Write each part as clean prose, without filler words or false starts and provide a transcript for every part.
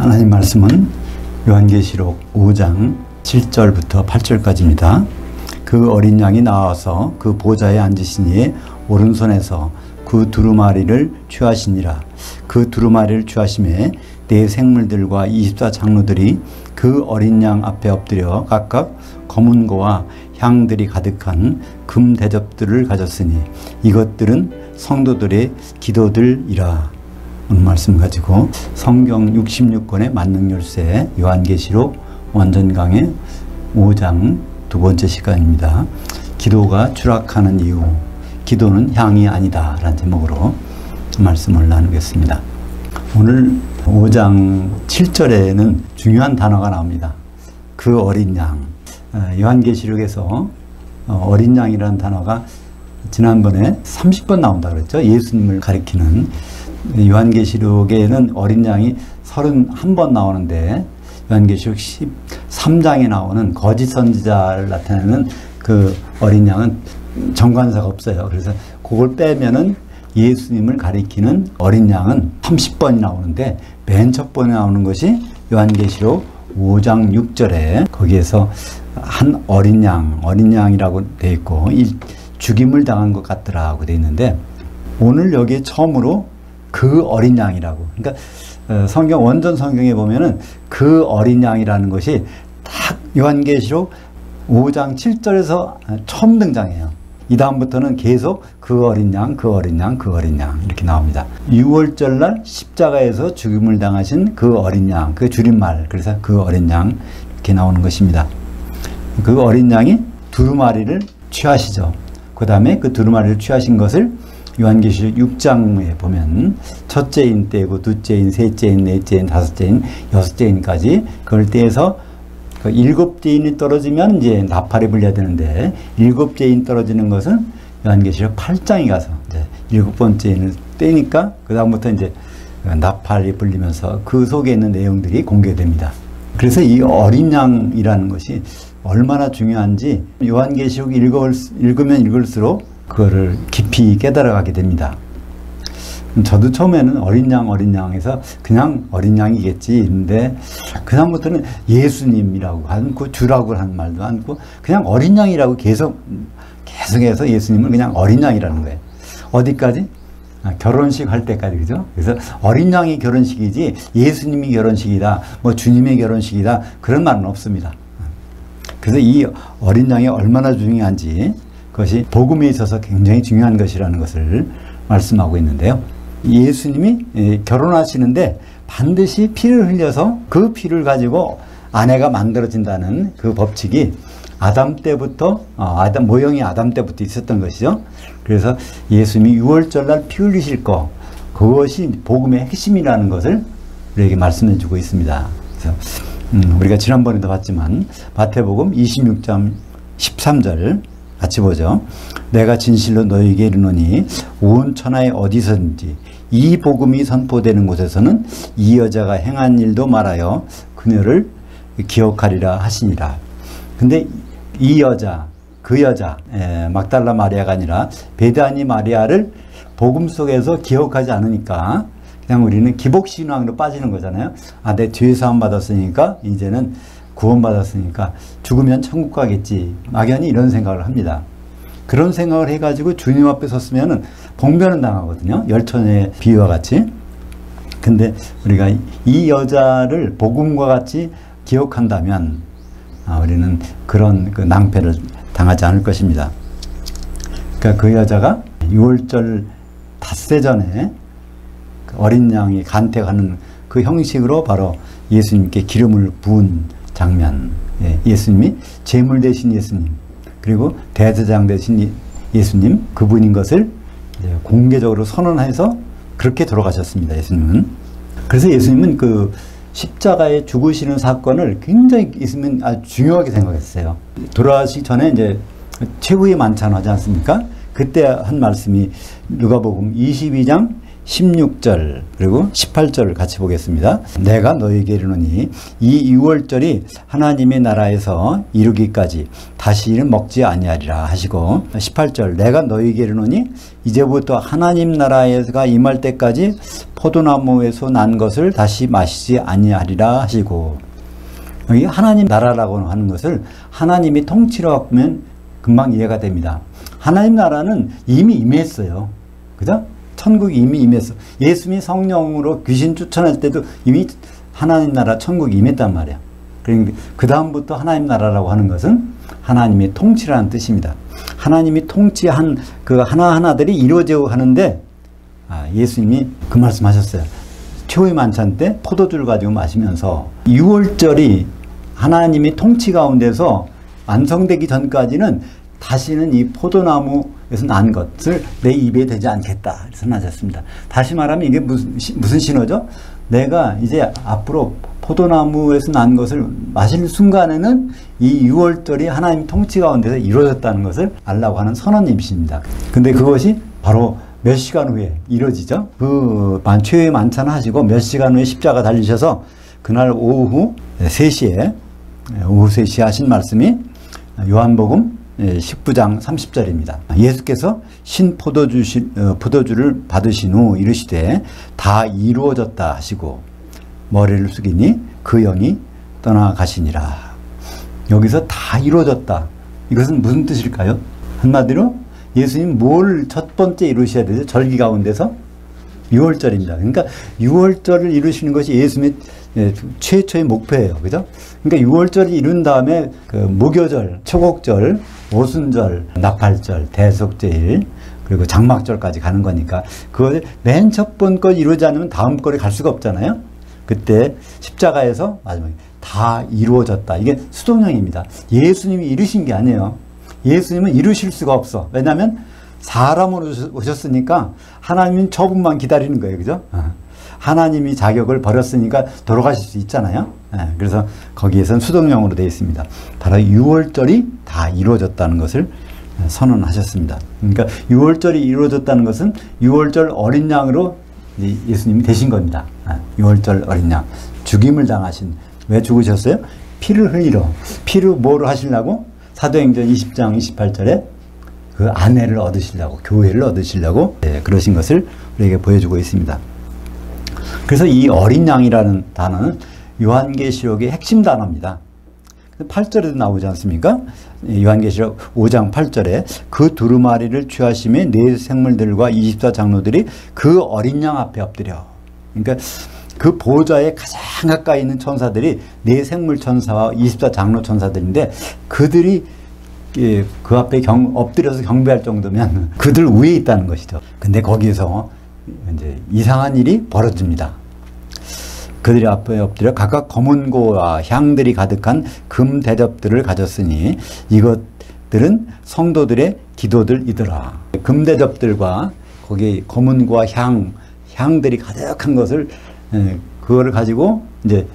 하나님 말씀은 요한계시록 5장 7절부터 8절까지입니다. 그 어린 양이 나와서 그 보좌에 앉으시니 오른손에서 그 두루마리를 취하시니라. 그 두루마리를 취하심에 네 생물들과 24장로들이 그 어린 양 앞에 엎드려 각각 검은 고와 향들이 가득한 금 대접들을 가졌으니 이것들은 성도들의 기도들이라. 오늘 말씀 가지고 성경 66권의 만능열쇠 요한계시록 완전강의 5장 두 번째 시간입니다. 기도가 추락하는 이유, 기도는 향이 아니다 라는 제목으로 말씀을 나누겠습니다. 오늘 5장 7절에는 중요한 단어가 나옵니다. 그 어린 양. 요한계시록에서 어린 양이라는 단어가 지난번에 30번 나온다 그랬죠. 예수님을 가리키는. 요한계시록에는 어린 양이 31번 나오는데 요한계시록 13장에 나오는 거짓 선지자를 나타내는 그 어린 양은 정관사가 없어요. 그래서 그걸 빼면은 예수님을 가리키는 어린 양은 30번이 나오는데 맨 첫 번에 나오는 것이 요한계시록 5장 6절에 거기에서 한 어린 양이라고 되어 있고 죽임을 당한 것 같더라고 되어 있는데 오늘 여기에 처음으로 그 어린 양이라고. 그러니까 원전 성경에 보면은 그 어린 양이라는 것이 딱 요한계시록 5장 7절에서 처음 등장해요. 이 다음부터는 계속 그 어린 양, 그 어린 양, 그 어린 양 이렇게 나옵니다. 6월절 날 십자가에서 죽임을 당하신 그 어린 양, 그 줄임말, 그래서 그 어린 양 이렇게 나오는 것입니다. 그 어린 양이 두루마리를 취하시죠. 그 다음에 그 두루마리를 취하신 것을 요한계시록 6장에 보면 첫째인 떼고 둘째인, 셋째인, 넷째인, 다섯째인, 여섯째인까지 그걸 떼서 그 일곱째인이 떨어지면 이제 나팔이 불려야 되는데 일곱째인 떨어지는 것은 요한계시록 8장에 가서 이제 일곱 번째인을 떼니까 그 다음부터 이제 나팔이 불리면서 그 속에 있는 내용들이 공개됩니다. 그래서 이 어린 양이라는 것이 얼마나 중요한지 요한계시록 읽으면 읽을수록 그거를 깊이 깨달아가게 됩니다. 저도 처음에는 어린 양에서 그냥 어린 양이겠지 했는데 그 다음부터는 예수님이라고 않고 주라고 하는 말도 않고 그냥 어린 양이라고 계속해서 예수님을 그냥 어린 양이라는 거예요. 어디까지? 결혼식 할 때까지, 그죠? 그래서 어린 양이 결혼식이지 예수님이 결혼식이다, 뭐 주님의 결혼식이다 그런 말은 없습니다. 그래서 이 어린 양이 얼마나 중요한지 그것이 복음에 있어서 굉장히 중요한 것이라는 것을 말씀하고 있는데요. 예수님이 결혼하시는데 반드시 피를 흘려서 그 피를 가지고 아내가 만들어진다는 그 법칙이 아담 때부터 모형이 아담 때부터 있었던 것이죠. 그래서 예수님이 6월절 날 피 흘리실 거, 그것이 복음의 핵심이라는 것을 우리에게 말씀해 주고 있습니다. 그래서 우리가 지난번에도 봤지만 마태복음 26장 13절 같이 보죠. 내가 진실로 너희에게 이르노니 온 천하에 어디서든지 이 복음이 선포되는 곳에서는 이 여자가 행한 일도 말하여 그녀를 기억하리라 하시니라. 근데 이 여자, 그 여자, 막달라 마리아가 아니라 베다니 마리아를 복음 속에서 기억하지 않으니까 그냥 우리는 기복신앙으로 빠지는 거잖아요. 내 죄 사함 받았으니까 이제는 구원받았으니까 죽으면 천국 가겠지. 막연히 이런 생각을 합니다. 그런 생각을 해가지고 주님 앞에 섰으면 봉변은 당하거든요. 열처녀의 비유와 같이. 근데 우리가 이 여자를 복음과 같이 기억한다면 우리는 그런 그 낭패를 당하지 않을 것입니다. 그러니까 그 여자가 6월절 닷새 전에 어린 양이 간택하는 그 형식으로 바로 예수님께 기름을 부은 장면, 예수님이 제물 대신 예수님, 그리고 대제사장 대신 예수님, 그분인 것을 공개적으로 선언해서 그렇게 돌아가셨습니다. 예수님은. 그래서 예수님은 그 십자가에 죽으시는 사건을 굉장히 예수님은 아주 중요하게 생각했어요. 돌아가시기 전에 이제 최후의 만찬 하지 않습니까? 그때 한 말씀이 누가복음 22장 16절 그리고 18절을 같이 보겠습니다. 내가 너에게 이르노니 이 유월절이 하나님의 나라에서 이루기까지 다시는 먹지 아니하리라 하시고, 18절 내가 너에게 이르노니 이제부터 하나님 나라에가 임할 때까지 포도나무에서 난 것을 다시 마시지 아니하리라 하시고, 여기 하나님 나라라고 하는 것을 하나님이 통치라고 하면 금방 이해가 됩니다. 하나님 나라는 이미 임했어요. 그죠? 천국이 이미 임했어. 예수님이 성령으로 귀신 쫓아낼 때도 이미 하나님 나라 천국이 임했단 말이에요. 그러니까 그 다음부터 하나님 나라라고 하는 것은 하나님의 통치라는 뜻입니다. 하나님이 통치한 그 하나하나들이 이루어져 하는데, 예수님이 그 말씀하셨어요. 최후의 만찬 때 포도주를 가지고 마시면서 유월절이 하나님이 통치 가운데서 완성되기 전까지는 다시는 이 포도나무에서 난 것을 내 입에 대지 않겠다 선언하셨습니다. 다시 말하면 이게 무슨 신호죠? 내가 이제 앞으로 포도나무에서 난 것을 마실 순간에는 이 유월절이 하나님 통치 가운데서 이루어졌다는 것을 알라고 하는 선언입니다. 근데 그것이 바로 몇 시간 후에 이루어지죠. 그 최후의 만찬을 하시고 몇 시간 후에 십자가 달리셔서 그날 오후 3시에 하신 말씀이 요한복음 19장 30절입니다. 예수께서 신 포도주를 받으신 후 이르시되 다 이루어졌다 하시고 머리를 숙이니 그 영이 떠나가시니라. 여기서 다 이루어졌다. 이것은 무슨 뜻일까요? 한마디로 예수님 뭘 첫 번째 이루셔야 되죠? 절기 가운데서 유월절입니다. 그러니까 유월절을 이루시는 것이 예수님의 최초의 목표예요. 그죠? 그러니까 유월절을 이룬 다음에 그 무교절, 초곡절, 오순절, 나팔절, 대속제일, 그리고 장막절까지 가는 거니까 그걸 맨 첫 번 걸 이루지 않으면 다음 거를 갈 수가 없잖아요. 그때 십자가에서 마지막에 다 이루어졌다. 이게 수동형입니다. 예수님이 이루신 게 아니에요. 예수님은 이루실 수가 없어. 왜냐하면 사람으로 오셨으니까 하나님은 저분만 기다리는 거예요. 그죠? 하나님이 자격을 버렸으니까 돌아가실 수 있잖아요. 그래서 거기에선 수동형으로 되어 있습니다. 바로 유월절이 다 이루어졌다는 것을 선언하셨습니다. 그러니까 유월절이 이루어졌다는 것은 유월절 어린 양으로 예수님이 되신 겁니다. 유월절 어린 양. 죽임을 당하신. 왜 죽으셨어요? 피를 흘리러. 피를 뭐로 하시려고? 사도행전 20장 28절에 그 아내를 얻으시려고, 교회를 얻으시려고 그러신 것을 우리에게 보여주고 있습니다. 그래서 이 어린 양이라는 단어는 요한계시록의 핵심 단어입니다. 8절에도 나오지 않습니까? 요한계시록 5장 8절에 그 두루마리를 취하심에 네 생물들과 24장로들이 그 어린 양 앞에 엎드려. 그러니까 그 보좌에 가장 가까이 있는 천사들이 네 생물 천사와 24장로 천사들인데, 그들이 그 앞에 엎드려서 경배할 정도면 그들 위에 있다는 것이죠. 근데 거기에서 이제 이상한 일이 벌어집니다. 그들이 앞에 엎드려 각각 검은고와 향들이 가득한 금 대접들을 가졌으니 이것들은 성도들의 기도들이더라. 금 대접들과 거기 검은고와 향들이 가득한 것을, 그거를 가지고 이제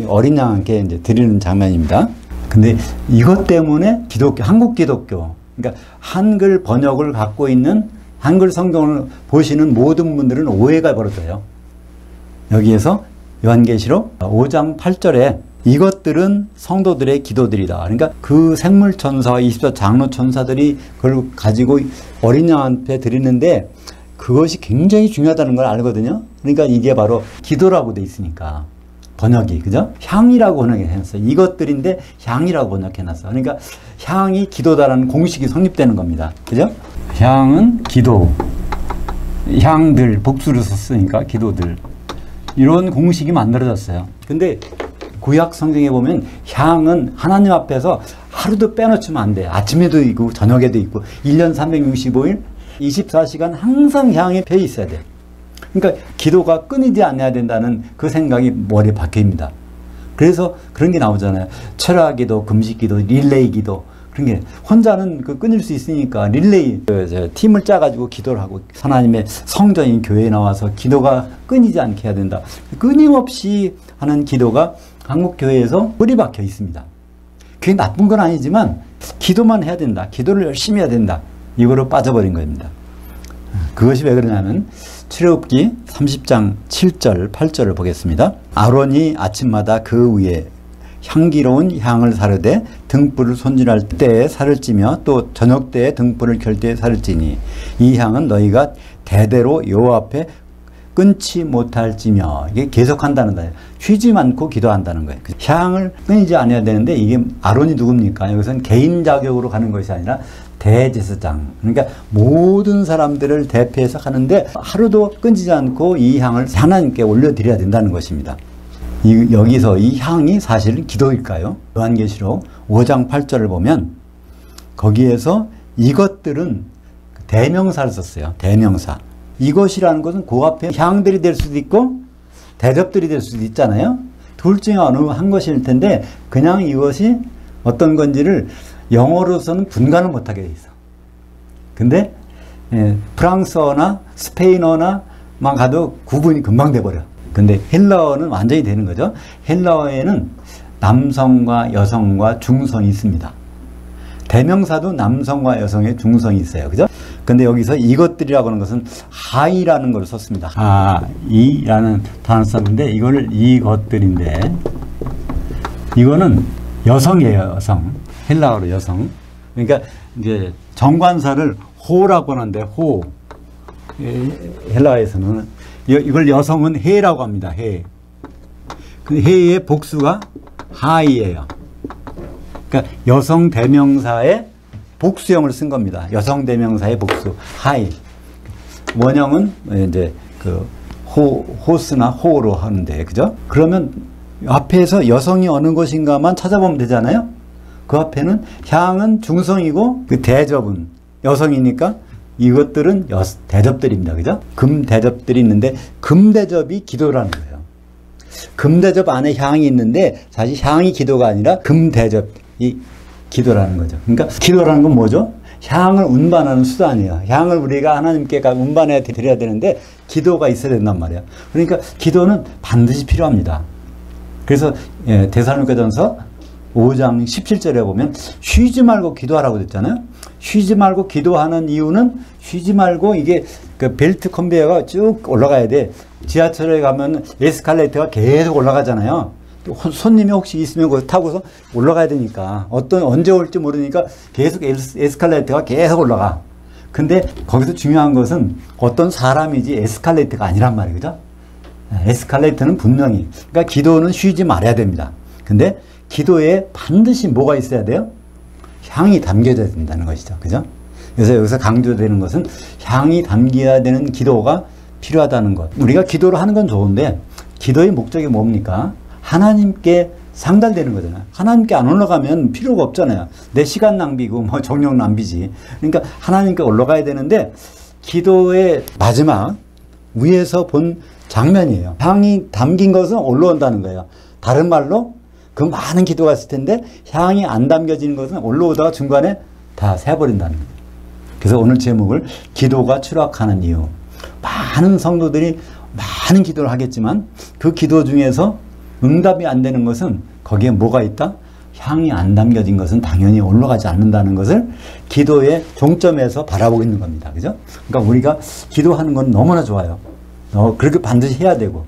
어린 양께 이제 드리는 장면입니다. 근데 이것 때문에 한국 기독교, 그러니까 한글 번역을 갖고 있는 한글 성경을 보시는 모든 분들은 오해가 벌어져요. 여기에서 요한계시록 5장 8절에 이것들은 성도들의 기도들이다. 그러니까 그 생물천사와 24장로 천사들이 그걸 가지고 어린 양한테 드리는데 그것이 굉장히 중요하다는 걸 알거든요. 그러니까 이게 바로 기도라고 돼 있으니까 번역이, 그죠? 향이라고 번역해놨어요. 이것들인데 향이라고 번역해놨어. 그러니까 향이 기도다라는 공식이 성립되는 겁니다. 그죠? 향은 기도, 향들 복수를 썼으니까 기도들, 이런 공식이 만들어졌어요. 근데 구약 성경에 보면 향은 하나님 앞에서 하루도 빼놓치면 안 돼. 아침에도 있고 저녁에도 있고 1년 365일 24시간 항상 향에 배 있어야 돼. 그러니까 기도가 끊이지 않아야 된다는 그 생각이 머리에 박혀입니다. 그래서 그런 게 나오잖아요. 철학기도, 금식기도, 릴레이기도. 그런 게 혼자는 끊일 수 있으니까 릴레이 팀을 짜가지고 기도를 하고 하나님의 성전인 교회에 나와서 기도가 끊이지 않게 해야 된다. 끊임없이 하는 기도가 한국 교회에서 뿌리 박혀 있습니다. 그게 나쁜 건 아니지만 기도만 해야 된다. 기도를 열심히 해야 된다. 이거로 빠져버린 겁니다. 그것이 왜 그러냐면 출애굽기 30장 7절 8절을 보겠습니다. 아론이 아침마다 그 위에 향기로운 향을 사르되 등불을 손질할 때에 살을 찌며 또 저녁 때에 등불을 켤 때에 살을 찌니 이 향은 너희가 대대로 여호와 앞에 끊지 못할지며. 이게 계속한다는 거예요. 쉬지 않고 기도한다는 거예요. 향을 끊이지 않아야 되는데 이게 아론이 누굽니까? 여기서는 개인 자격으로 가는 것이 아니라 대제사장. 그러니까 모든 사람들을 대표해서 하는데 하루도 끊이지 않고 이 향을 하나님께 올려드려야 된다는 것입니다. 여기서 이 향이 사실은 기도일까요? 요한계시록 5장 8절을 보면 거기에서 이것들은 대명사를 썼어요. 대명사. 이것이라는 것은 그 앞에 향들이 될 수도 있고 대접들이 될 수도 있잖아요. 둘 중에 어느 한 것일 텐데 그냥 이것이 어떤 건지를 영어로서는 분간을 못하게 돼 있어. 근데 프랑스어나 스페인어나만 가도 구분이 금방 돼버려. 근데 헬라어는 완전히 되는 거죠. 헬라어에는 남성과 여성과 중성이 있습니다. 대명사도 남성과 여성의 중성이 있어요. 그죠? 근데 여기서 이것들이라고 하는 것은 하이라는 걸 썼습니다. 이라는 단어를 썼는데 이거를 이것들인데 이거는 여성이에요. 여성. 헬라어로 여성. 그러니까 이제 정관사를 호라고 하는데 호. 헬라어에서는 이걸 여성은 해라고 합니다. 해. 근데 해의 복수가 하이예요. 그러니까 여성 대명사의 복수형을 쓴 겁니다. 여성 대명사의 복수 하이. 원형은 이제 그 호스나 호로 하는데 그죠? 그러면 앞에서 여성이 어느 것인가만 찾아보면 되잖아요. 그 앞에는 향은 중성이고 그 대접은 여성이니까 이것들은 대접들입니다. 그죠? 금 대접들이 있는데 금 대접이 기도라는 거예요. 금 대접 안에 향이 있는데 사실 향이 기도가 아니라 금 대접이 기도라는 거죠. 그러니까 기도라는 건 뭐죠? 향을 운반하는 수단이에요. 향을 우리가 하나님께 운반해 드려야 되는데 기도가 있어야 된단 말이에요. 그러니까 기도는 반드시 필요합니다. 그래서 데살로니가전서 5장 17절에 보면 쉬지 말고 기도하라고 됐잖아요. 쉬지 말고 기도하는 이유는 쉬지 말고 이게 그 벨트 컨베이어가 쭉 올라가야 돼. 지하철에 가면 에스컬레이터가 계속 올라가잖아요. 손님이 혹시 있으면 그거 타고서 올라가야 되니까 언제 올지 모르니까 계속 에스컬레이터가 계속 올라가. 근데 거기서 중요한 것은 어떤 사람이지 에스컬레이터가 아니란 말이에요. 그죠? 에스컬레이터는 분명히. 그러니까 기도는 쉬지 말아야 됩니다. 근데 기도에 반드시 뭐가 있어야 돼요? 향이 담겨져야 된다는 것이죠. 그죠? 그래서 여기서 강조되는 것은 향이 담겨야 되는 기도가 필요하다는 것. 우리가 기도를 하는 건 좋은데 기도의 목적이 뭡니까? 하나님께 상달되는 거잖아요. 하나님께 안 올라가면 필요가 없잖아요. 내 시간 낭비고 뭐 정력 낭비지. 그러니까 하나님께 올라가야 되는데 기도의 마지막 위에서 본 장면이에요. 향이 담긴 것은 올라온다는 거예요. 다른 말로 그 많은 기도가 있을 텐데 향이 안 담겨지는 것은 올라오다가 중간에 다 새버린다는 거예요. 그래서 오늘 제목을 기도가 추락하는 이유. 많은 성도들이 많은 기도를 하겠지만 그 기도 중에서 응답이 안 되는 것은 거기에 뭐가 있다? 향이 안 담겨진 것은 당연히 올라가지 않는다는 것을 기도의 종점에서 바라보고 있는 겁니다. 그죠? 그러니까 우리가 기도하는 건 너무나 좋아요. 그렇게 반드시 해야 되고.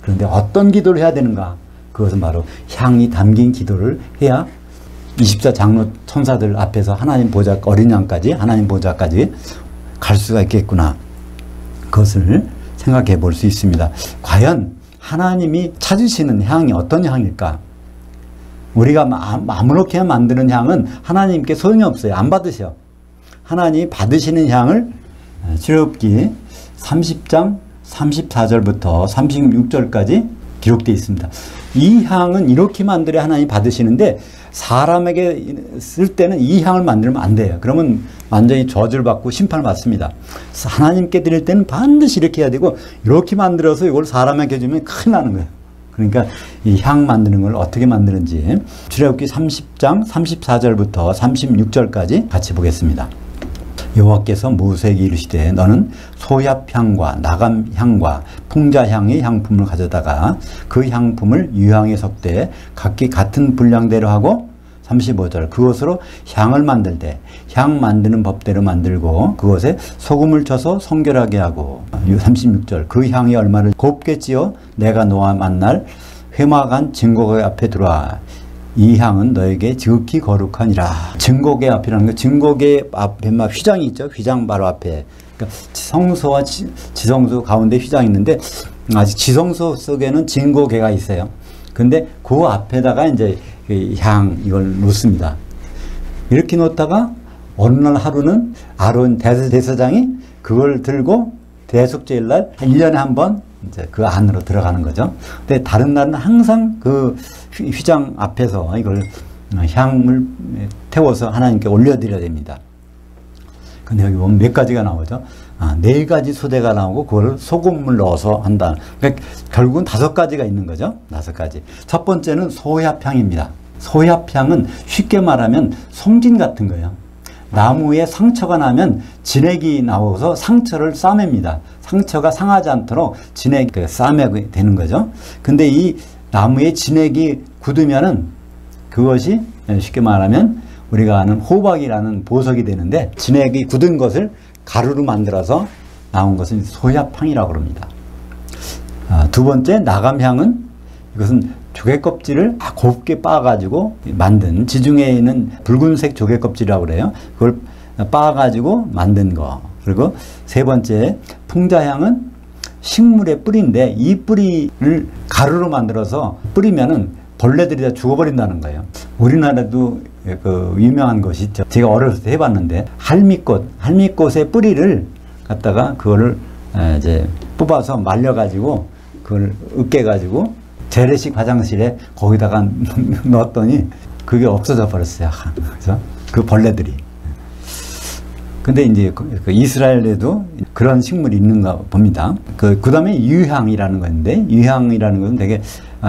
그런데 어떤 기도를 해야 되는가? 그것은 바로 향이 담긴 기도를 해야 24장로 천사들 앞에서 하나님 보좌, 어린 양까지, 하나님 보좌까지 갈 수가 있겠구나. 그것을 생각해 볼 수 있습니다. 과연 하나님이 찾으시는 향이 어떤 향일까? 우리가 아무렇게 만드는 향은 하나님께 소용이 없어요. 안 받으셔. 하나님이 받으시는 향을 출애굽기 30장 34절부터 36절까지 기록되어 있습니다. 이 향은 이렇게 만들어야 하나님이 받으시는데 사람에게 쓸 때는 이 향을 만들면 안 돼요. 그러면 완전히 저주를 받고 심판을 받습니다. 하나님께 드릴 때는 반드시 이렇게 해야 되고 이렇게 만들어서 이걸 사람에게 주면 큰일 나는 거예요. 그러니까 이 향 만드는 걸 어떻게 만드는지 출애굽기 30장 34절부터 36절까지 같이 보겠습니다. 여호와께서 모세에게 이르시되 너는 소yap향과 나감향과 풍자향의 향품을 가져다가 그 향품을 유향에 섞되 각기 같은 분량대로 하고 35절 그것으로 향을 만들 때 향 만드는 법대로 만들고 그것에 소금을 쳐서 성결하게 하고 36절 그 향이 얼마를 곱게 찌어 내가 너와 만날 회막한 증거궤 앞에 들어와 이 향은 너에게 지극히 거룩하니라. 증거궤 앞이라는 거 증거궤 앞에 막 휘장이 있죠. 휘장 바로 앞에 그러니까 성소와 지성소 가운데 휘장이 있는데 아직 지성소 속에는 증거궤가 있어요. 근데 그 앞에다가 이제 향 이걸 놓습니다. 이렇게 놓다가 어느 날 하루는 아론 대제사장이 그걸 들고 대속죄일 날 1년에 한 번 이제 그 안으로 들어가는 거죠. 근데 다른 날은 항상 그 휘장 앞에서 이걸 향을 태워서 하나님께 올려드려야 됩니다. 근데 여기 보면 몇 가지가 나오죠. 4가지 소대가 나오고 그걸 소금을 넣어서 한다. 그러니까 결국은 5가지가 있는 거죠. 5가지. 첫 번째는 소합향입니다. 소합향은 쉽게 말하면 송진 같은 거예요. 나무에 상처가 나면 진액이 나와서 상처를 싸맵니다. 상처가 상하지 않도록 진액 싸매게 되는 거죠. 근데 이 나무에 진액이 굳으면은 그것이 쉽게 말하면 우리가 아는 호박이라는 보석이 되는데 진액이 굳은 것을 가루로 만들어서 나온 것은 소합향이라고 합니다. 두 번째 나감향은 이것은 조개 껍질을 곱게 빻아가지고 만든 지중해에 있는 붉은색 조개 껍질이라고 그래요. 그걸 빻아가지고 만든 거. 그리고 세 번째 풍자향은 식물의 뿌리인데 이 뿌리를 가루로 만들어서 뿌리면은 벌레들이 다 죽어버린다는 거예요. 우리나라도 그 유명한 것이 있죠. 제가 어렸을 때 해봤는데 할미꽃의 뿌리를 갖다가 그거를 이제 뽑아서 말려가지고 그걸 으깨가지고 재래식 화장실에 거기다가 넣었더니 그게 없어져 버렸어요. 그래서 그 벌레들이. 근데 이제 그 이스라엘에도 그런 식물이 있는가 봅니다. 그 다음에 유향이라는 건데, 유향이라는 것은 되게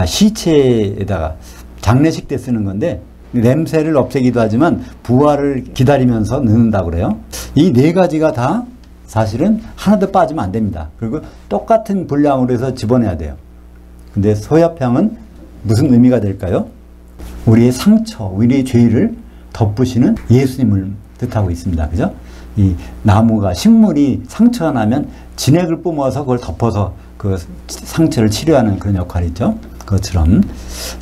시체에다가 장례식 때 쓰는 건데, 냄새를 없애기도 하지만 부활을 기다리면서 넣는다고 그래요. 이 4가지가 다 사실은 하나도 빠지면 안 됩니다. 그리고 똑같은 분량으로 해서 집어내야 돼요. 근데 소합향은 무슨 의미가 될까요? 우리의 상처, 우리의 죄를 덮으시는 예수님을 뜻하고 있습니다. 그죠? 이 나무가, 식물이 상처가 나면 진액을 뿜어서 그걸 덮어서 그 상처를 치료하는 그런 역할이 있죠. 그것처럼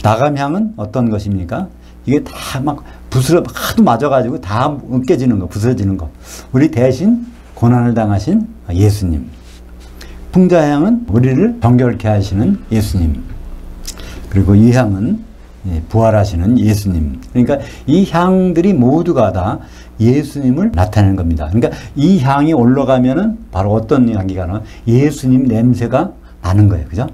나감향은 어떤 것입니까? 이게 다 막 하도 맞아가지고 다 으깨지는 거, 부서지는 거. 우리 대신 고난을 당하신 예수님. 풍자향은 우리를 정결케 하시는 예수님. 그리고 이 향은 부활하시는 예수님. 그러니까 이 향들이 모두가 다 예수님을 나타내는 겁니다. 그러니까 이 향이 올라가면은 바로 어떤 향기가 나요? 예수님 냄새가 나는 거예요. 그죠?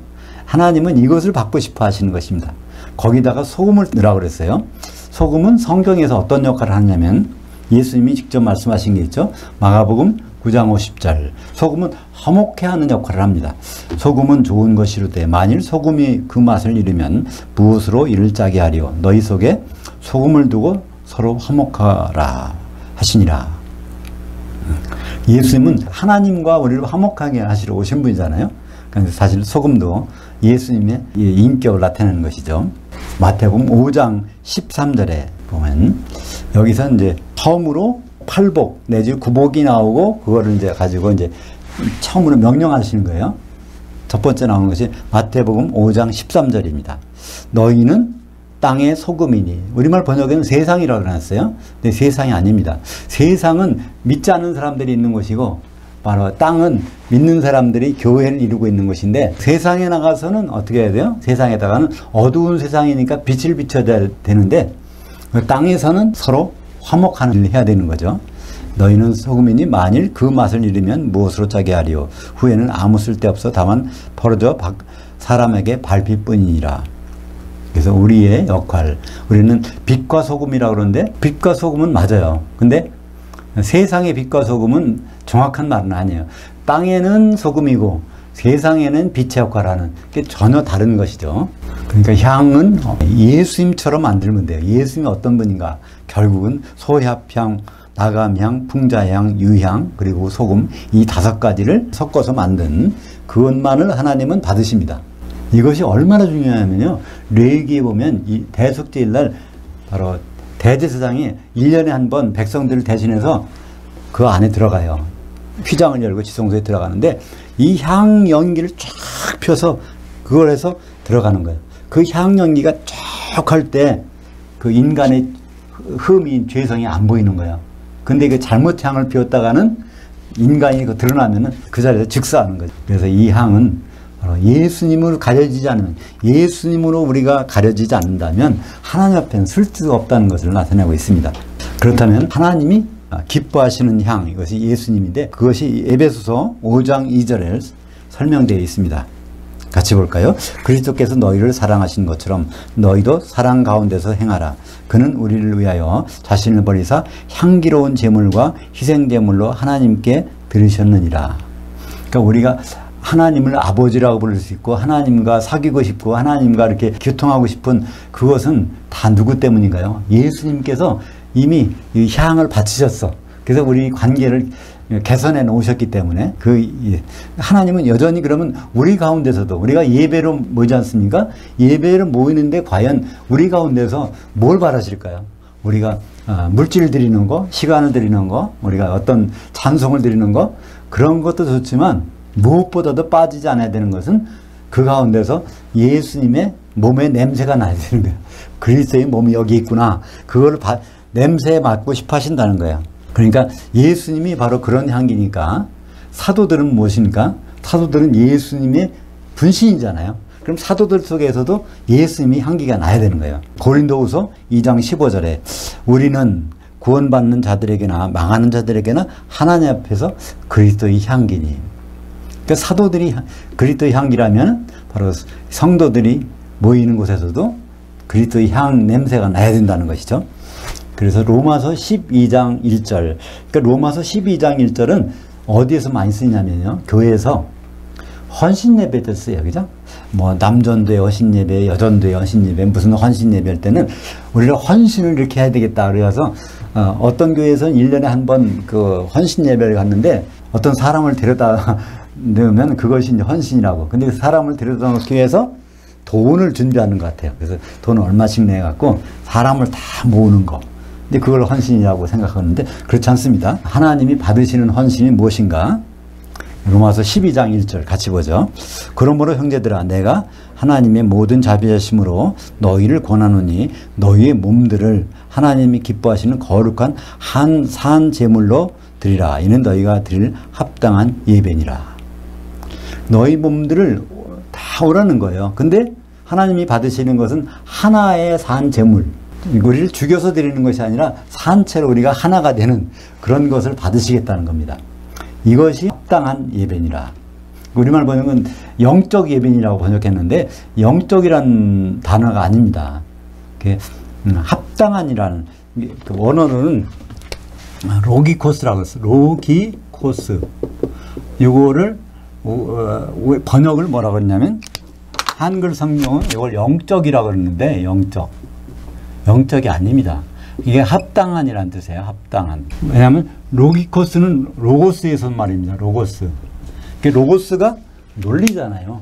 하나님은 이것을 받고 싶어 하시는 것입니다. 거기다가 소금을 넣으라고 그랬어요. 소금은 성경에서 어떤 역할을 하냐면 예수님이 직접 말씀하신 게 있죠. 마가복음 9장 50절. 소금은 화목케 하는 역할을 합니다. 소금은 좋은 것이로되 만일 소금이 그 맛을 잃으면 무엇으로 이를 짜게 하리요. 너희 속에 소금을 두고 서로 화목하라 하시니라. 예수님은 하나님과 우리를 화목하게 하시러 오신 분이잖아요. 그러니까 사실 소금도 예수님의 인격을 나타내는 것이죠. 마태복음 5장 13절에 보면 여기서 이제 처음으로 팔복 내지 구복이 나오고 그거를 이제 가지고 이제 처음으로 명령하시는 거예요. 첫 번째 나오는 것이 마태복음 5장 13절입니다. 너희는 땅의 소금이니. 우리말 번역에는 세상이라고 해놨어요. 근데 세상이 아닙니다. 세상은 믿지 않는 사람들이 있는 것이고 바로 땅은 믿는 사람들이 교회를 이루고 있는 것인데 세상에 나가서는 어떻게 해야 돼요? 세상에다가는 어두운 세상이니까 빛을 비춰야 되는데 땅에서는 서로 화목하는 일을 해야 되는 거죠. 너희는 소금이니 만일 그 맛을 잃으면 무엇으로 짜게 하리요. 후에는 아무 쓸데없어 다만 벌어져 사람에게 밟힐뿐이니라. 그래서 우리의 역할, 우리는 빛과 소금이라고 그러는데 빛과 소금은 맞아요. 근데 세상의 빛과 소금은 정확한 말은 아니에요. 땅에는 소금이고 세상에는 빛의 역할을 하는 게 전혀 다른 것이죠. 그러니까 향은 예수님처럼 만들면 돼요. 예수님이 어떤 분인가? 결국은 소합향, 나감향, 풍자향, 유향, 그리고 소금 이 5가지를 섞어서 만든 그것만을 하나님은 받으십니다. 이것이 얼마나 중요하냐면요. 레위기에 보면 이 대속죄일 날 바로 대제사장이 1년에 한 번 백성들을 대신해서 그 안에 들어가요. 휘장을 열고 지성소에 들어가는데 이 향 연기를 쫙 펴서 그걸 해서 들어가는 거예요. 그 향 연기가 쫙 할 때 그 인간의 흠이 죄성이 안 보이는 거예요. 근데 그 잘못 향을 피웠다가는 인간이 그 드러나면은 그 자리에서 즉사하는 거죠. 그래서 이 향은 바로 예수님으로 가려지지 않으면, 예수님으로 우리가 가려지지 않는다면 하나님 앞에는 쓸 수 없다는 것을 나타내고 있습니다. 그렇다면 하나님이 기뻐하시는 향, 이것이 예수님인데 그것이 에베소서 5장 2절에 설명되어 있습니다. 같이 볼까요? 그리스도께서 너희를 사랑하신 것처럼 너희도 사랑 가운데서 행하라. 그는 우리를 위하여 자신을 버리사 향기로운 제물과 희생제물로 하나님께 드리셨느니라. 그러니까 우리가 하나님을 아버지라고 부를 수 있고 하나님과 사귀고 싶고 하나님과 이렇게 교통하고 싶은 그것은 다 누구 때문인가요? 예수님께서 이미 이 향을 바치셨어. 그래서 우리 관계를 개선해 놓으셨기 때문에 하나님은 여전히 그러면 우리 가운데서도 우리가 예배로 모이지 않습니까? 예배로 모이는데 과연 우리 가운데서 뭘 바라실까요? 우리가 물질 드리는 거, 시간을 드리는 거, 우리가 어떤 찬송을 드리는 거, 그런 것도 좋지만 무엇보다도 빠지지 않아야 되는 것은 그 가운데서 예수님의 몸의 냄새가 나야 되는 거예요. 그리스도의 몸이 여기 있구나. 그걸 냄새에 맡고 싶어 하신다는 거예요. 그러니까 예수님이 바로 그런 향기니까 사도들은 무엇입니까? 사도들은 예수님의 분신이잖아요. 그럼 사도들 속에서도 예수님이 향기가 나야 되는 거예요. 고린도후서 2장 15절에 우리는 구원받는 자들에게나 망하는 자들에게나 하나님 앞에서 그리스도의 향기니. 그러니까 사도들이 그리스도의 향기라면 바로 성도들이 모이는 곳에서도 그리스도의 향 냄새가 나야 된다는 것이죠. 그래서 로마서 12장 1절, 그러니까 로마서 12장 1절은 어디에서 많이 쓰냐면요, 교회에서 헌신 예배 때 쓰여요. 그죠? 뭐 남전도의 헌신 예배, 여전도의 헌신 예배, 무슨 헌신 예배 할 때는 우리가 헌신을 이렇게 해야 되겠다 그래서 어떤 교회에서는 1년에 한 번 그 헌신 예배를 갔는데 어떤 사람을 데려다 넣으면 그것이 이제 헌신이라고. 근데 그 사람을 데려다 놓기 위해서 돈을 준비하는 것 같아요. 그래서 돈을 얼마씩 내갖고 사람을 다 모으는 거. 근데 그걸 헌신이라고 생각하는데 그렇지 않습니다. 하나님이 받으시는 헌신이 무엇인가? 로마서 12장 1절 같이 보죠. 그러므로 형제들아 내가 하나님의 모든 자비하심으로 너희를 권하노니 너희의 몸들을 하나님이 기뻐하시는 거룩한 한 산 제물로 드리라. 이는 너희가 드릴 합당한 예배니라. 너희 몸들을 다 오라는 거예요. 근데 하나님이 받으시는 것은 하나의 산 제물, 우리를 죽여서 드리는 것이 아니라 산채로 우리가 하나가 되는 그런 것을 받으시겠다는 겁니다. 이것이 합당한 예배니라. 우리말 번역은 영적 예배니라고 번역했는데 영적이란 단어가 아닙니다. 합당한이라는 그 원어는 로기코스라고 했어요. 로기코스. 이거를 번역을 뭐라고 했냐면 한글 성경은 이걸 영적이라고 그러는데 영적이 아닙니다. 이게 합당한이라는 뜻이에요. 합당한. 왜냐하면 로기코스는 로고스에서 말입니다. 로고스. 로고스가 논리잖아요.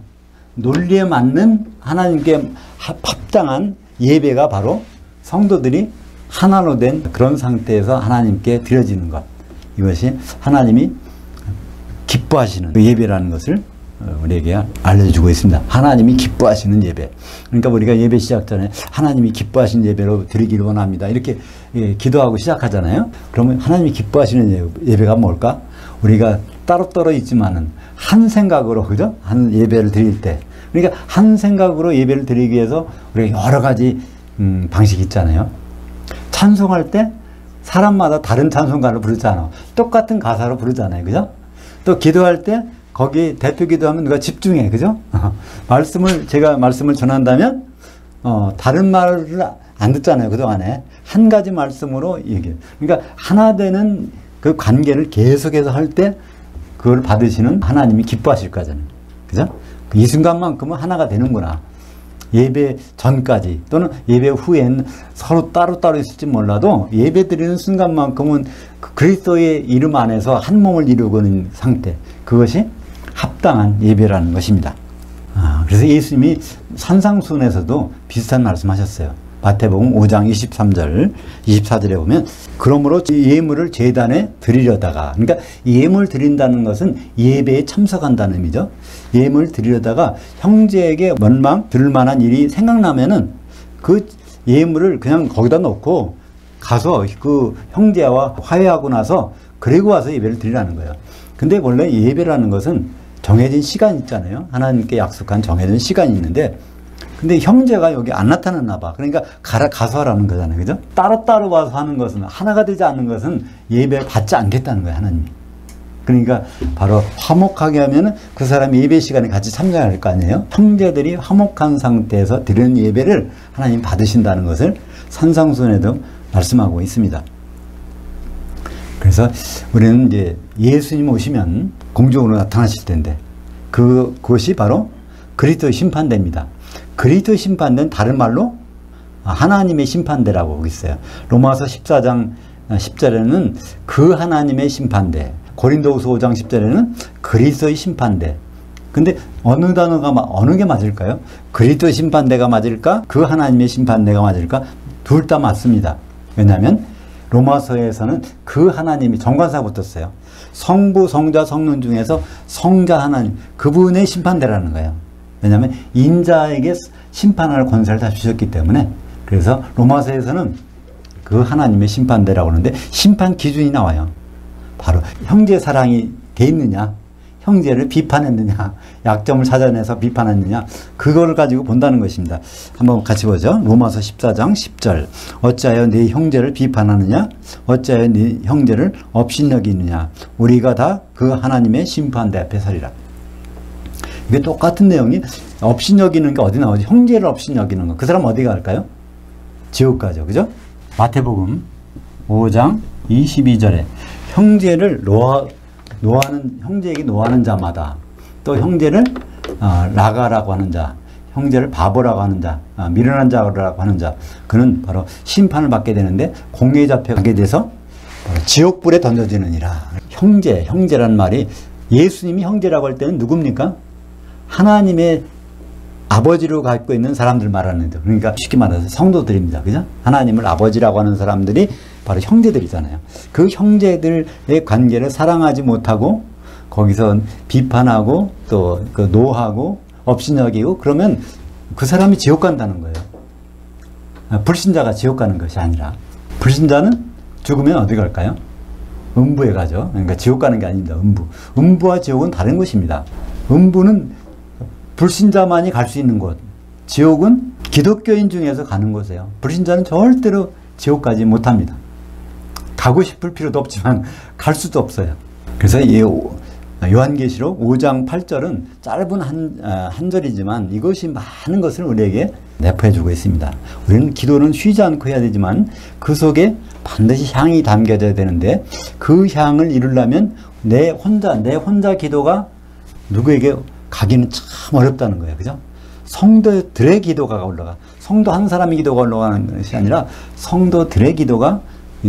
논리에 맞는 하나님께 합당한 예배가 바로 성도들이 하나로 된 그런 상태에서 하나님께 드려지는 것. 이것이 하나님이 기뻐하시는 예배라는 것을 우리에게 알려주고 있습니다. 하나님이 기뻐하시는 예배. 그러니까 우리가 예배 시작 전에 하나님이 기뻐하시는 예배로 드리기를 원합니다. 이렇게 기도하고 시작하잖아요. 그러면 하나님이 기뻐하시는 예배가 뭘까? 우리가 따로따로 있지만은 한 생각으로, 그죠? 한 예배를 드릴 때. 그러니까 한 생각으로 예배를 드리기 위해서 우리가 여러 가지 방식이 있잖아요. 찬송할 때 사람마다 다른 찬송가를 부르잖아. 똑같은 가사로 부르잖아요. 그죠? 또 기도할 때 거기 대표 기도하면 누가 집중해. 그죠? 제가 말씀을 전한다면, 다른 말을 안 듣잖아요. 그동안에. 한 가지 말씀으로 얘기해요. 그러니까 하나 되는 그 관계를 계속해서 할 때 그걸 받으시는 하나님이 기뻐하실 거잖아요. 그죠? 이 순간만큼은 하나가 되는구나. 예배 전까지 또는 예배 후엔 서로 따로따로 있을지 몰라도 예배 드리는 순간만큼은 그리스도의 이름 안에서 한 몸을 이루고 있는 상태. 그것이 합당한 예배라는 것입니다. 그래서 예수님이 산상수훈에서도 비슷한 말씀하셨어요. 마태복음 5장 23절, 24절에 보면 그러므로 예물을 제단에 드리려다가, 그러니까 예물 드린다는 것은 예배에 참석한다는 의미죠. 예물 드리려다가 형제에게 원망 들을 만한 일이 생각나면은 그 예물을 그냥 거기다 놓고 가서 그 형제와 화해하고 나서 그리고 와서 예배를 드리라는 거예요. 근데 원래 예배라는 것은 정해진 시간 있잖아요. 하나님께 약속한 정해진 시간이 있는데, 근데 형제가 여기 안 나타났나 봐. 그러니까 가서 하라는 거잖아요. 그죠? 따로따로 와서 하는 것은, 하나가 되지 않는 것은 예배 받지 않겠다는 거예요, 하나님이. 그러니까 바로 화목하게 하면은 그 사람이 예배 시간에 같이 참여할 거 아니에요? 형제들이 화목한 상태에서 드리는 예배를 하나님 받으신다는 것을 산상수훈에도 말씀하고 있습니다. 그래서 우리는 이제 예수님 오시면 공중으로 나타나실 텐데, 그것이 바로 그리스도의 심판대입니다. 그리스도의 심판대는 다른 말로 하나님의 심판대라고 하고 있어요. 로마서 14장 10절에는 그 하나님의 심판대, 고린도후서 5장 10절에는 그리스도의 심판대. 근데 어느 단어가 어느 게 맞을까요? 그리스도의 심판대가 맞을까? 그 하나님의 심판대가 맞을까? 둘 다 맞습니다. 왜냐하면 로마서에서는 그 하나님이 정관사 붙었어요. 성부, 성자, 성령 중에서 성자 하나님, 그분의 심판대라는 거예요. 왜냐하면 인자에게 심판할 권세를 다 주셨기 때문에. 그래서 로마서에서는 그 하나님의 심판대라고 하는데 심판 기준이 나와요. 바로 형제 사랑이 돼 있느냐, 형제를 비판했느냐, 약점을 찾아내서 비판했느냐, 그걸 가지고 본다는 것입니다. 한번 같이 보죠. 로마서 14장 10절. 어찌하여 네 형제를 비판하느냐, 어찌하여 네 형제를 업신여기느냐, 우리가 다 그 하나님의 심판대 앞에 서리라. 이게 똑같은 내용이 업신여기는 게 어디 나오지? 형제를 업신여기는 거. 그 사람 어디 갈까요? 지옥 가죠. 그죠? 마태복음 5장 22절에 형제를 형제에게 노하는 자마다, 또 형제를 라가라고 하는 자, 형제를 바보라고 하는 자, 미련한 자라고 하는 자, 그는 바로 심판을 받게 되는데 공회에 잡혀가게 돼서 지옥불에 던져지느니라. 형제란 말이, 예수님이 형제라고 할 때는 누굽니까? 하나님의 아버지로 갖고 있는 사람들 말하는 거죠. 그러니까 쉽게 말해서 성도들입니다. 그죠? 하나님을 아버지라고 하는 사람들이 바로 형제들이잖아요. 그 형제들의 관계를 사랑하지 못하고 거기서 비판하고 또 그 노하고 업신여기고 그러면 그 사람이 지옥 간다는 거예요. 불신자가 지옥 가는 것이 아니라, 불신자는 죽으면 어디 갈까요? 음부에 가죠. 그러니까 지옥 가는 게 아닙니다. 음부와 지옥은 다른 곳입니다. 음부는 불신자만이 갈 수 있는 곳, 지옥은 기독교인 중에서 가는 곳이에요. 불신자는 절대로 지옥 가지 못합니다. 가고 싶을 필요도 없지만 갈 수도 없어요. 그래서 이 요한계시록 5장 8절은 짧은 한 절이지만 이것이 많은 것을 우리에게 내포해주고 있습니다. 우리는 기도는 쉬지 않고 해야 되지만 그 속에 반드시 향이 담겨져야 되는데, 그 향을 이루려면 내 혼자 기도가 누구에게 가기는 참 어렵다는 거예요. 그죠? 성도들의 기도가 올라가. 성도 한 사람의 기도가 올라가는 것이 아니라 성도들의 기도가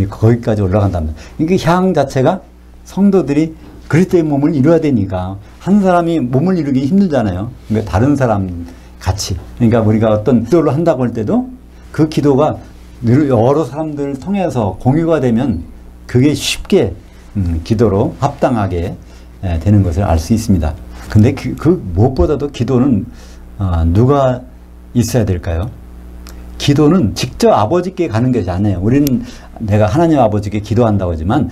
거기까지 올라간다면, 이게 향 자체가 성도들이 그리스도의 몸을 이루어야 되니까 한 사람이 몸을 이루기 힘들잖아요. 그러니까 다른 사람 같이. 그러니까 우리가 어떤 기도를 한다고 할 때도 그 기도가 여러 사람들을 통해서 공유가 되면 그게 쉽게 기도로 합당하게 되는 것을 알 수 있습니다. 근데 그 무엇보다도 기도는 누가 있어야 될까요? 기도는 직접 아버지께 가는 것이 아니에요. 우리는 내가 하나님 아버지께 기도한다고 하지만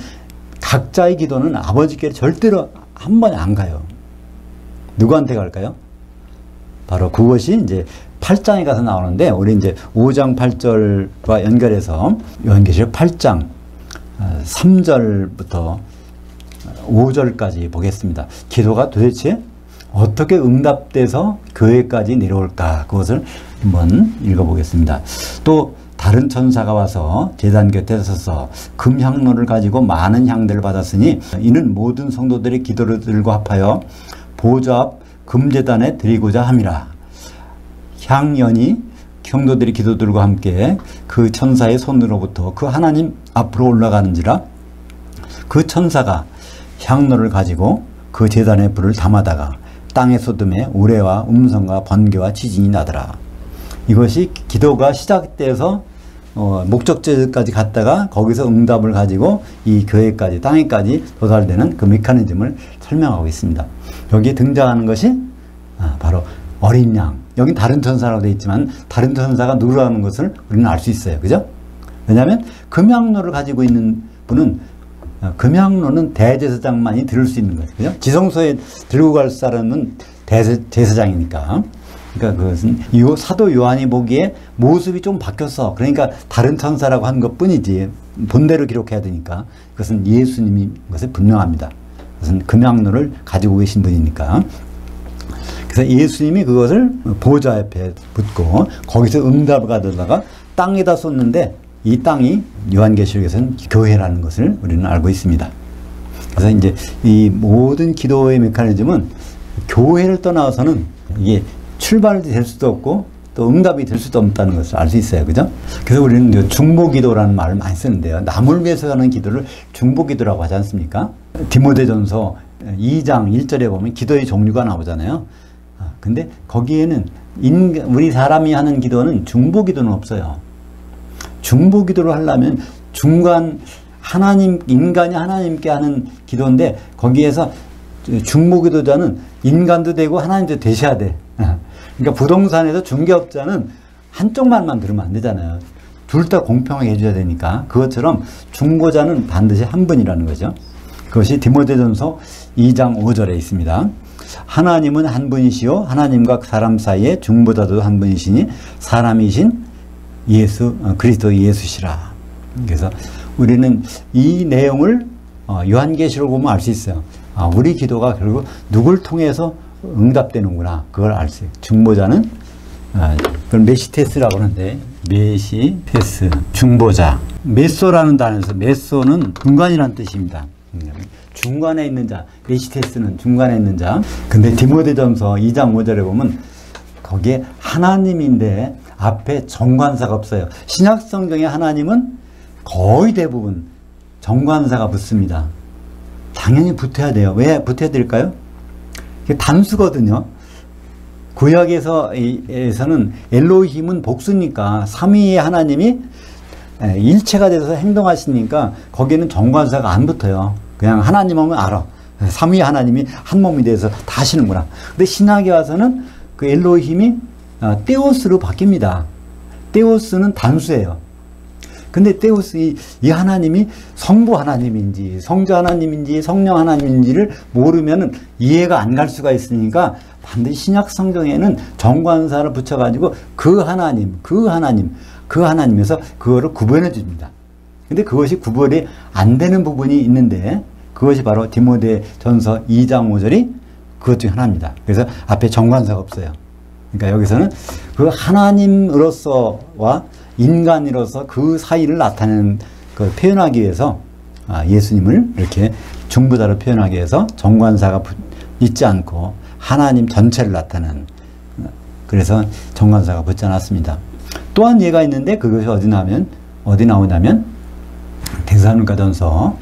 각자의 기도는 아버지께 절대로 한 번에 안 가요. 누구한테 갈까요? 바로 그것이 이제 8장에 가서 나오는데, 우리 이제 5장 8절과 연결해서 요한계시록 8장 3절부터 5절까지 보겠습니다. 기도가 도대체 어떻게 응답돼서 교회까지 내려올까, 그것을 한번 읽어보겠습니다. 또 다른 천사가 와서 제단 곁에 서서 금향로를 가지고 많은 향들을 받았으니 이는 모든 성도들의 기도를 들고 합하여 보좌 앞 금제단에 드리고자 함이라. 향연이 성도들이 기도들과 함께 그 천사의 손으로부터 그 하나님 앞으로 올라가는지라. 그 천사가 향로를 가지고 그 제단의 불을 담아다가 땅의 소돔에 우레와 음성과 번개와 지진이 나더라. 이것이 기도가 시작돼서 목적지까지 갔다가 거기서 응답을 가지고 이 교회까지, 땅에까지 도달되는 그 메커니즘을 설명하고 있습니다. 여기에 등장하는 것이 바로 어린 양. 여긴 다른 천사라고 되어 있지만 다른 천사가 누구라는 것을 우리는 알 수 있어요. 그죠? 왜냐하면 금양로를 가지고 있는 분은 금양로는 대제사장만이 들을 수 있는 거예요. 그죠? 지성소에 들고 갈 사람은 제사장이니까. 그러니까 그것은 사도 요한이 보기에 모습이 좀 바뀌었어. 그러니까 다른 천사라고 한 것 뿐이지 본대로 기록해야 되니까 그것은 예수님인 것이 분명합니다. 그것은 금양로를 가지고 계신 분이니까. 그래서 예수님이 그것을 보좌 옆에 붙고 거기서 응답을 가져다가 땅에다 쏟는데 이 땅이 요한계시록에서는 교회라는 것을 우리는 알고 있습니다. 그래서 이제 이 모든 기도의 메커니즘은 교회를 떠나서는 이게 출발이 될 수도 없고 또 응답이 될 수도 없다는 것을 알 수 있어요. 그죠? 그래서 우리는 중보기도라는 말을 많이 쓰는데요. 남을 위해서 하는 기도를 중보기도라고 하지 않습니까? 디모데전서 2장 1절에 보면 기도의 종류가 나오잖아요. 근데 거기에는 우리 사람이 하는 기도는 중보기도는 없어요. 중보기도를 하려면 인간이 하나님께 하는 기도인데 거기에서 중보기도자는 인간도 되고 하나님도 되셔야 돼. 그러니까 부동산에서 중개업자는 한쪽만만 들으면 안 되잖아요. 둘 다 공평하게 해줘야 되니까. 그것처럼 중보자는 반드시 한 분이라는 거죠. 그것이 디모데전서 2장 5절에 있습니다. 하나님은 한 분이시요 하나님과 사람 사이에 중보자도 한 분이시니 사람이신 그리스도 예수시라. 그래서 우리는 이 내용을 요한계시록을 보면 알 수 있어요. 우리 기도가 결국 누굴 통해서 응답되는구나. 그걸 알 수 있어요. 중보자는 그걸 메시테스라고 하는데 메시테스 중보자. 메소라는 단어에서 메소는 중간이라는 뜻입니다. 중간에 있는 자, 메시테스는 중간에 있는 자. 근데 디모데전서 2장 5절에 보면 거기에 하나님인데 앞에 정관사가 없어요. 신약성경의 하나님은 거의 대부분 정관사가 붙습니다. 당연히 붙어야 돼요. 왜 붙어야 될까요? 단수거든요. 구약에서는 엘로힘은 복수니까 삼위의 하나님이 일체가 돼서 행동하시니까 거기에는 정관사가 안 붙어요. 그냥 하나님 하면 알아. 삼위 하나님이 한 몸이 돼서 다 하시는구나. 근데 신약에 와서는 그 엘로힘이 테오스로 바뀝니다. 테오스는 단수예요. 근데 테오스 이 하나님이 성부 하나님인지 성자 하나님인지 성령 하나님인지를 모르면은 이해가 안 갈 수가 있으니까 반드시 신약 성경에는 정관사를 붙여가지고 그 하나님에서 그거를 구분해 줍니다. 근데 그것이 구분이 안 되는 부분이 있는데 그것이 바로 디모데전서 2장 5절이 그것 중 하나입니다. 그래서 앞에 정관사가 없어요. 그러니까 여기서는 그 하나님으로서와 인간으로서 그 사이를 나타내는 그 표현하기 위해서 예수님을 이렇게 중보자로 표현하기 위해서 정관사가 있지 않고 하나님 전체를 나타내는, 그래서 정관사가 붙지 않았습니다. 또한 예가 있는데 그것이 어디 나오냐면 데살로니가전서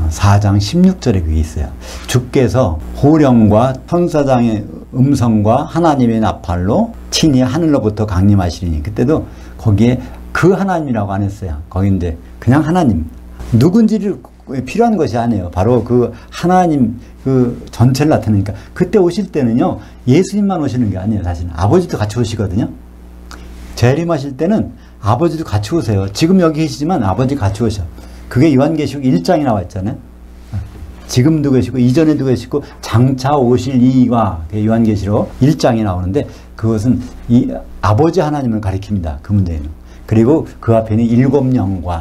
4장 16절에 그게 있어요. 주께서 호령과 천사장의 음성과 하나님의 나팔로 친히 하늘로부터 강림하시리니, 그때도 거기에 그 하나님이라고 안 했어요. 거기 이제 그냥 하나님, 누군지를 필요한 것이 아니에요. 바로 그 하나님 그 전체를 나타내니까 그때 오실 때는요 예수님만 오시는 게 아니에요. 사실은 아버지도 같이 오시거든요. 재림하실 때는 아버지도 같이 오세요. 지금 여기 계시지만 아버지 같이 오셔. 그게 요한계시록 1장에 나와 있잖아요. 지금도 계시고 이전에도 계시고 장차 오실 이와 요한계시록 1장에 나오는데 그것은 이 아버지 하나님을 가리킵니다. 그 문제는. 그리고 그 앞에는 7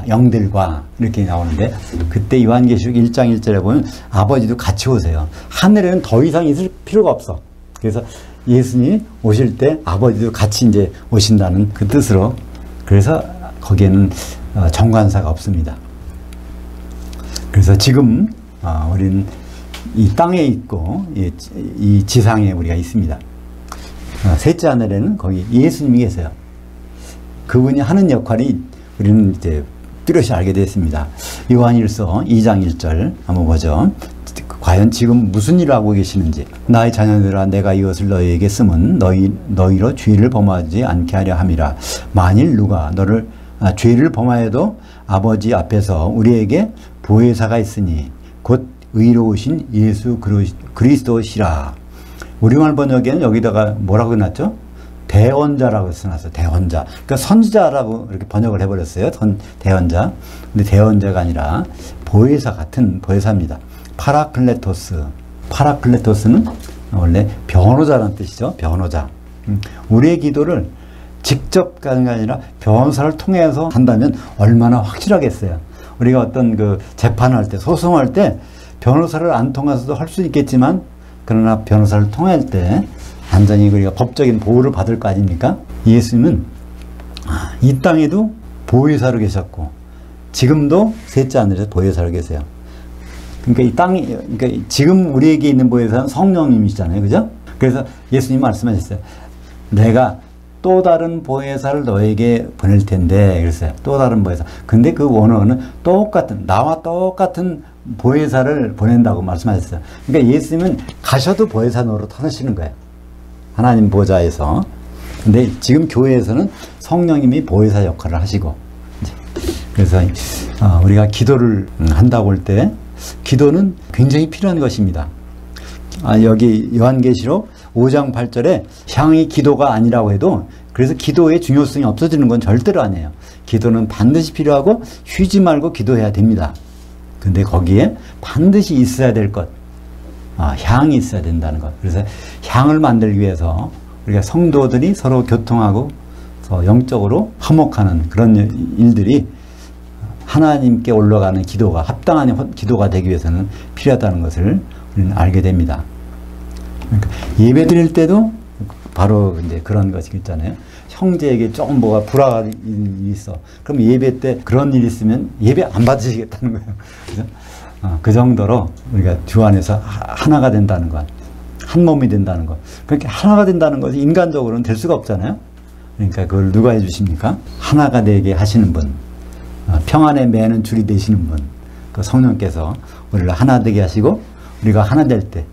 영들과 이렇게 나오는데 그때 요한계시록 1장 1절에 보면 아버지도 같이 오세요. 하늘에는 더 이상 있을 필요가 없어. 그래서 예수님이 오실 때 아버지도 같이 이제 오신다는 그 뜻으로, 그래서 거기에는 정관사가 없습니다. 그래서 지금 우리는 이 땅에 있고 이 지상에 우리가 있습니다. 셋째 하늘에는 거기 예수님이 계세요. 그분이 하는 역할이 우리는 이제 뚜렷이 알게 됐습니다. 요한일서 2장 1절 한번 보죠. 과연 지금 무슨 일을 하고 계시는지. 나의 자녀들아, 내가 이것을 너희에게 쓰면 너희로 죄를 범하지 않게 하려 함이라. 만일 누가 너를 죄를 범하여도 아버지 앞에서 우리에게 보혜사가 있으니 곧 의로우신 예수 그리스도시라. 우리말 번역에는 여기다가 뭐라고 해놨죠? 대언자라고 써놨어요. 대언자. 그러니까 선지자라고 이렇게 번역을 해버렸어요. 대언자. 근데 대언자가 아니라 보혜사 같은 보혜사입니다. 파라클레토스. 파라클레토스는 원래 변호자라는 뜻이죠. 변호자. 우리의 기도를 직접 가는 게 아니라 변호사를 통해서 한다면 얼마나 확실하겠어요. 우리가 어떤 그 재판할 때, 소송할 때 변호사를 안 통해서도 할 수 있겠지만, 그러나 변호사를 통할 때 완전히 우리가 법적인 보호를 받을 거 아닙니까? 예수님은 이 땅에도 보혜사로 계셨고 지금도 셋째 하늘에서 보혜사로 계세요. 그러니까 이 땅이, 그러니까 지금 우리에게 있는 보혜사는 성령님이시잖아요, 그죠? 그래서 예수님 말씀하셨어요. 내가 또 다른 보혜사를 너에게 보낼 텐데, 그랬어요. 또 다른 보혜사. 근데 그 원어는 똑같은, 나와 똑같은 보혜사를 보낸다고 말씀하셨어요. 그러니까 예수님은 가셔도 보혜사 노릇 하시는 거예요. 하나님 보좌에서. 근데 지금 교회에서는 성령님이 보혜사 역할을 하시고, 그래서 우리가 기도를 한다고 할 때 기도는 굉장히 필요한 것입니다. 여기 요한계시록 5장 8절에 향이 기도가 아니라고 해도, 그래서 기도의 중요성이 없어지는 건 절대로 아니에요. 기도는 반드시 필요하고 쉬지 말고 기도해야 됩니다. 근데 거기에 반드시 있어야 될 것, 향이 있어야 된다는 것. 그래서 향을 만들기 위해서 우리가 성도들이 서로 교통하고 영적으로 화목하는 그런 일들이 하나님께 올라가는 기도가, 합당한 기도가 되기 위해서는 필요하다는 것을 우리는 알게 됩니다. 그러니까 예배 드릴 때도 바로 이제 그런 것이 있잖아요. 형제에게 조금 뭐가 불화가 있어. 그럼 예배 때 그런 일이 있으면 예배 안 받으시겠다는 거예요. 그래서 그 정도로 우리가 주 안에서 하나가 된다는 것, 한 몸이 된다는 것. 그렇게 하나가 된다는 것이 인간적으로는 될 수가 없잖아요. 그러니까 그걸 누가 해주십니까? 하나가 되게 하시는 분, 평안에 매는 줄이 되시는 분, 그 성령께서 우리를 하나 되게 하시고, 우리가 하나 될 때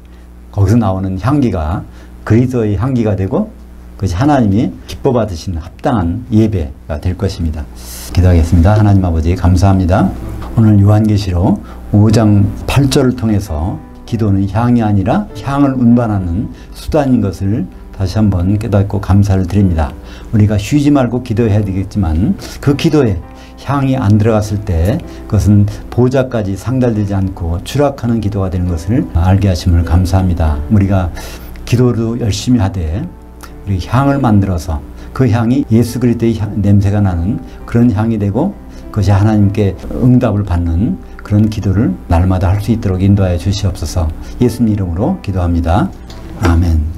거기서 나오는 향기가 그리스도의 향기가 되고, 그것이 하나님이 기뻐 받으시는 합당한 예배가 될 것입니다. 기도하겠습니다. 하나님 아버지 감사합니다. 오늘 요한계시록 5장 8절을 통해서 기도는 향이 아니라 향을 운반하는 수단인 것을 다시 한번 깨닫고 감사를 드립니다. 우리가 쉬지 말고 기도해야 되겠지만 그 기도에 향이 안 들어갔을 때 그것은 보좌까지 상달되지 않고 추락하는 기도가 되는 것을 알게 하심을 감사합니다. 우리가 기도도 열심히 하되 우리 향을 만들어서 그 향이 예수 그리스도의 냄새가 나는 그런 향이 되고, 그것이 하나님께 응답을 받는 그런 기도를 날마다 할 수 있도록 인도하여 주시옵소서. 예수님 이름으로 기도합니다. 아멘.